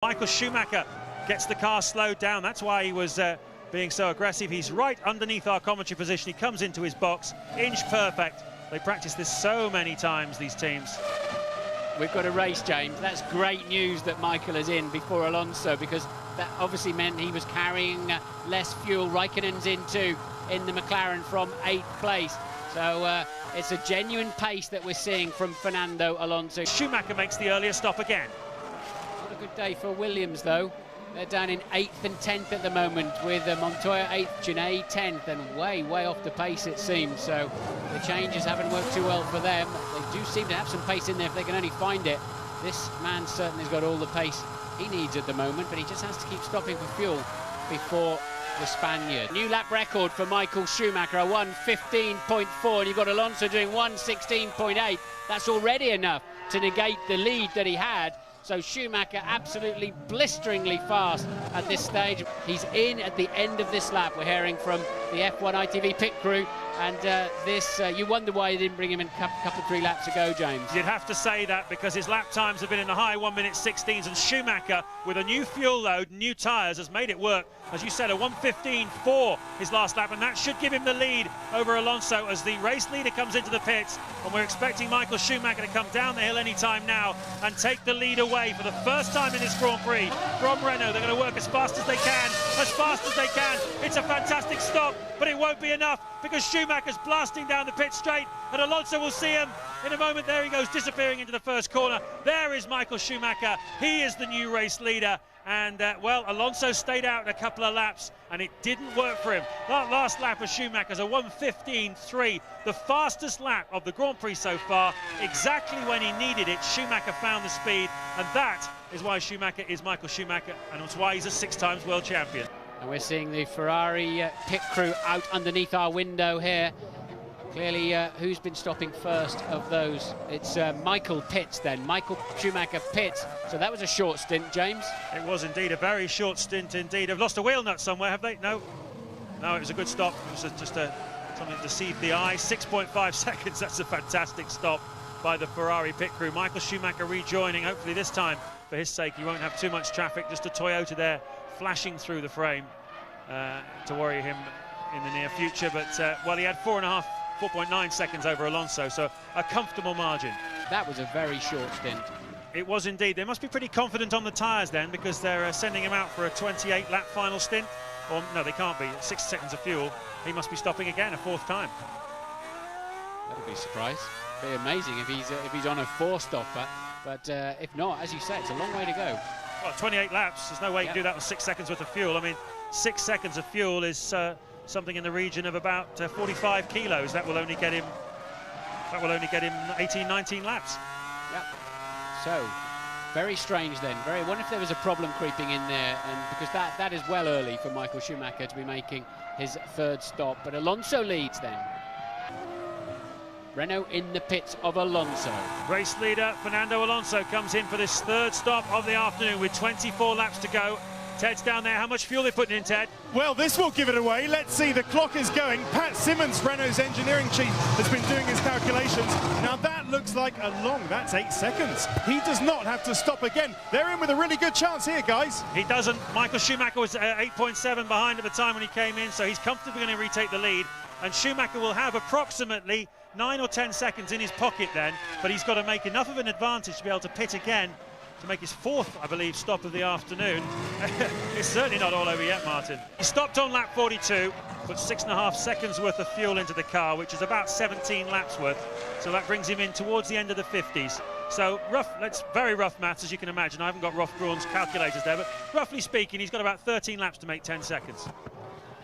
Michael Schumacher gets the car slowed down. That's why he was being so aggressive. He's right underneath our commentary position. He comes into his box, inch perfect. They practice this so many times, these teams. We've got a race, James. That's great news that Michael is in before Alonso, because that obviously meant he was carrying less fuel. Raikkonen's in the McLaren from 8th place. So it's a genuine pace that we're seeing from Fernando Alonso. Schumacher makes the earlier stop again. Not a good day for Williams, though. They're down in 8th and 10th at the moment, with Montoya 8th, Genet 10th, and way off the pace, it seems. So the changes haven't worked too well for them. They do seem to have some pace in there if they can only find it. This man certainly has got all the pace he needs at the moment, but he just has to keep stopping for fuel before the Spaniard. New lap record for Michael Schumacher, a 1:15.4, and you've got Alonso doing 1:16.8. That's already enough to negate the lead that he had. So Schumacher absolutely blisteringly fast at this stage. He's in at the end of this lap. We're hearing from the F1 ITV pit crew, and you wonder why they didn't bring him in a couple of 3 laps ago, James. You'd have to say that, because his lap times have been in the high 1:16s, and Schumacher, with a new fuel load, new tyres, has made it work. As you said, a 1:15.4 his last lap, and that should give him the lead over Alonso as the race leader comes into the pits. And we're expecting Michael Schumacher to come down the hill any time now and take the lead away for the first time in this Grand Prix from Renault. They're going to work as fast as they can, It's a fantastic stop, but it won't be enough, because Schumacher's blasting down the pit straight, and Alonso will see him in a moment. There he goes, disappearing into the first corner. There is Michael Schumacher. He is the new race leader. And, well, Alonso stayed out a couple of laps, and it didn't work for him. That last lap of Schumacher's a 1:15.3, the fastest lap of the Grand Prix so far. Exactly when he needed it, Schumacher found the speed, and that is why Schumacher is Michael Schumacher, and it's why he's a 6-time world champion. And we're seeing the Ferrari pit crew out underneath our window here. Clearly, who's been stopping first of those? It's Michael pits then. Michael Schumacher pits. So that was a short stint, James. It was indeed a very short stint indeed. They've lost a wheel nut somewhere, have they? No, it was a good stop. It was just something that deceived the eye. 6.5 seconds. That's a fantastic stop by the Ferrari pit crew. Michael Schumacher rejoining. Hopefully this time, for his sake, he won't have too much traffic. Just a Toyota there flashing through the frame to worry him in the near future. But, well, he had 4.9 seconds over Alonso, so a comfortable margin. That was a very short stint. It was indeed. They must be pretty confident on the tyres then, because they're sending him out for a 28-lap final stint. Or no, they can't be. 6 seconds of fuel. He must be stopping again a 4th time. That'd be a surprise. Be amazing if he's on a 4-stopper. But if not, as you say, it's a long way to go. Well, 28 laps. There's no way you can do that with 6 seconds worth of fuel. I mean, 6 seconds of fuel is something in the region of about 45 kilos. That will only get him 18, 19 laps. Yep. So very strange then. I wonder if there was a problem creeping in there, and because that is well early for Michael Schumacher to be making his 3rd stop. But Alonso leads then. Renault in the pits of Alonso. Race leader Fernando Alonso comes in for this 3rd stop of the afternoon with 24 laps to go. Ted's down there. How much fuel are they putting in, Ted? Well, this will give it away. Let's see. The clock is going. Pat Simmons, Renault's engineering chief, has been doing his calculations. Now that looks like that's 8 seconds. He does not have to stop again. They're in with a really good chance here, guys. He doesn't. Michael Schumacher was 8.7 behind at the time when he came in, so he's comfortably going to retake the lead. And Schumacher will have approximately 9 or 10 seconds in his pocket then, but he's got to make enough of an advantage to be able to pit again to make his 4th, I believe, stop of the afternoon. It's certainly not all over yet, Martin. He stopped on lap 42, put 6.5 seconds worth of fuel into the car, which is about 17 laps worth. So that brings him in towards the end of the 50s. So that's very rough maths, as you can imagine. I haven't got Roth Braun's calculators there, but roughly speaking, he's got about 13 laps to make 10 seconds.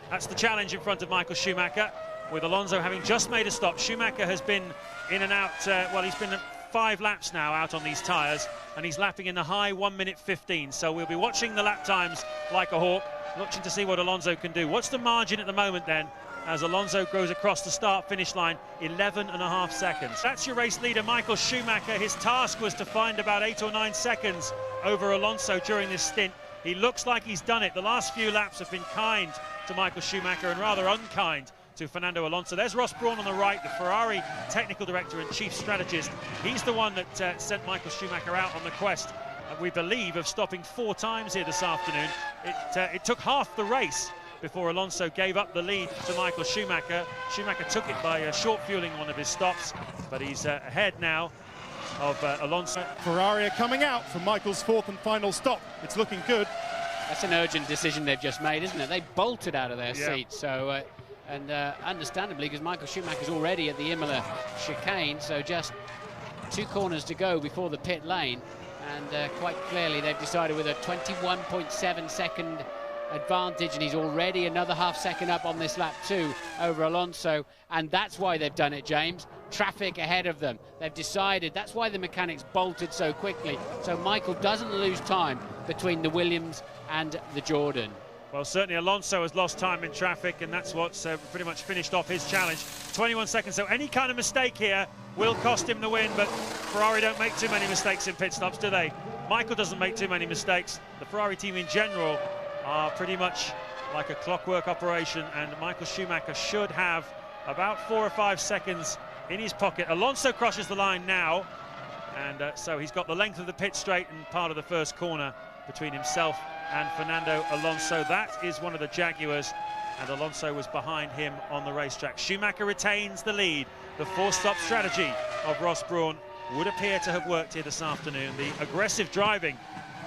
That's the challenge in front of Michael Schumacher, with Alonso having just made a stop. Schumacher has been in and out, well, he's been 5 laps now out on these tyres, and he's lapping in the high 1:15. So we'll be watching the lap times like a hawk, watching to see what Alonso can do. What's the margin at the moment then, as Alonso goes across the start-finish line? 11.5 seconds. That's your race leader, Michael Schumacher. His task was to find about 8 or 9 seconds over Alonso during this stint. He looks like he's done it. The last few laps have been kind to Michael Schumacher and rather unkind to Fernando Alonso. There's Ross Brawn on the right, the Ferrari technical director and chief strategist. He's the one that sent Michael Schumacher out on the quest we believe, of stopping 4 times here this afternoon. It took half the race before Alonso gave up the lead to Michael Schumacher. Schumacher took it by short fueling one of his stops, but he's ahead now of Alonso. Ferrari are coming out for Michael's 4th and final stop. It's looking good. That's an urgent decision they've just made, isn't it? They bolted out of their seat, so understandably, because Michael Schumacher's already at the Imola chicane, so just 2 corners to go before the pit lane, and quite clearly they've decided with a 21.7 second advantage, and he's already another half second up on this lap too over Alonso, and that's why they've done it, James. Traffic ahead of them. They've decided, that's why the mechanics bolted so quickly, so Michael doesn't lose time between the Williams and the Jordan. Well, certainly Alonso has lost time in traffic, and that's what's pretty much finished off his challenge. 21 seconds, so any kind of mistake here will cost him the win, but Ferrari don't make too many mistakes in pit stops, do they? Michael doesn't make too many mistakes. The Ferrari team in general are pretty much like a clockwork operation, and Michael Schumacher should have about 4 or 5 seconds in his pocket. Alonso crosses the line now, and so he's got the length of the pit straight and part of the first corner between himself and Fernando Alonso. That is one of the Jaguars, and Alonso was behind him on the racetrack. Schumacher retains the lead. The 4-stop strategy of Ross Brawn would appear to have worked here this afternoon. The aggressive driving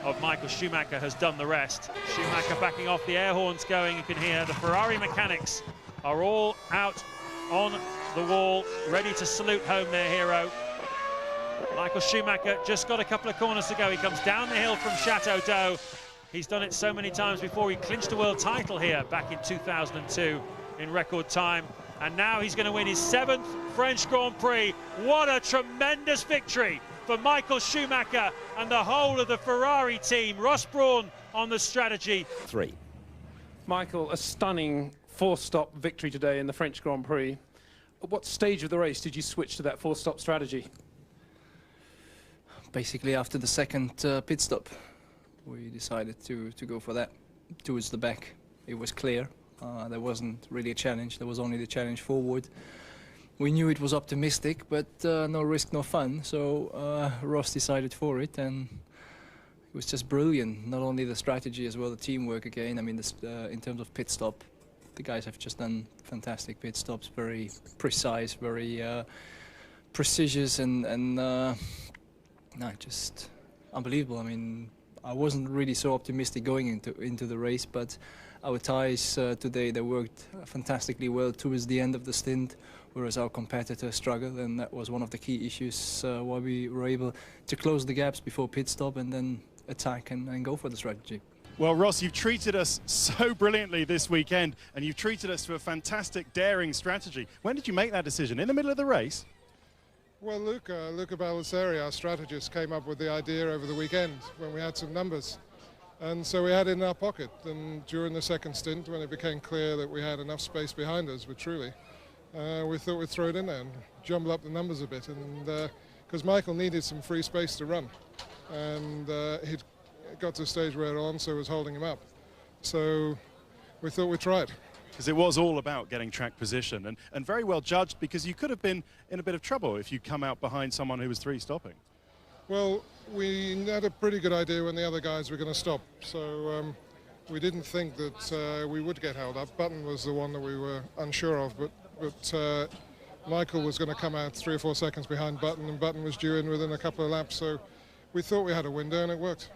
of Michael Schumacher has done the rest. Schumacher backing off, the air horns going. You can hear the Ferrari mechanics are all out on the wall, ready to salute home their hero. Michael Schumacher just got a couple of corners to go. He comes down the hill from Chateau d'Eau. He's done it so many times before. He clinched a world title here back in 2002 in record time, and now he's going to win his 7th French Grand Prix. What a tremendous victory for Michael Schumacher and the whole of the Ferrari team. Ross Brawn on the strategy. 3. Michael, a stunning 4-stop victory today in the French Grand Prix. At what stage of the race did you switch to that 4-stop strategy? Basically after the second pit stop, we decided to go for that towards the back. It was clear. There wasn't really a challenge. There was only the challenge forward. We knew it was optimistic, but no risk, no fun. So Ross decided for it, and it was just brilliant. Not only the strategy as well, the teamwork again. I mean, this, in terms of pit stop, the guys have just done fantastic pit stops, very precise, very precious, and no, just unbelievable. I mean, I wasn't really so optimistic going into the race, but our tyres today, they worked fantastically well towards the end of the stint, whereas our competitors struggled, and that was one of the key issues why we were able to close the gaps before pit stop and then attack and go for the strategy. Well, Ross, you've treated us so brilliantly this weekend, and you've treated us to a fantastic, daring strategy. When did you make that decision? In the middle of the race? Well, Luca Baldessari, our strategist, came up with the idea over the weekend when we had some numbers. And so we had it in our pocket. And during the second stint, when it became clear that we had enough space behind us with Trulli, we thought we'd throw it in there and jumble up the numbers a bit. And because Michael needed some free space to run. And he'd got to a stage where Alonso was holding him up. So we thought we'd try it. Because it was all about getting track position, and very well judged, because you could have been in a bit of trouble if you come out behind someone who was 3 stopping. Well, we had a pretty good idea when the other guys were going to stop, so we didn't think that we would get held up. Button was the one that we were unsure of, but Michael was going to come out 3 or 4 seconds behind Button, and Button was due in within a couple of laps, so we thought we had a window, and it worked.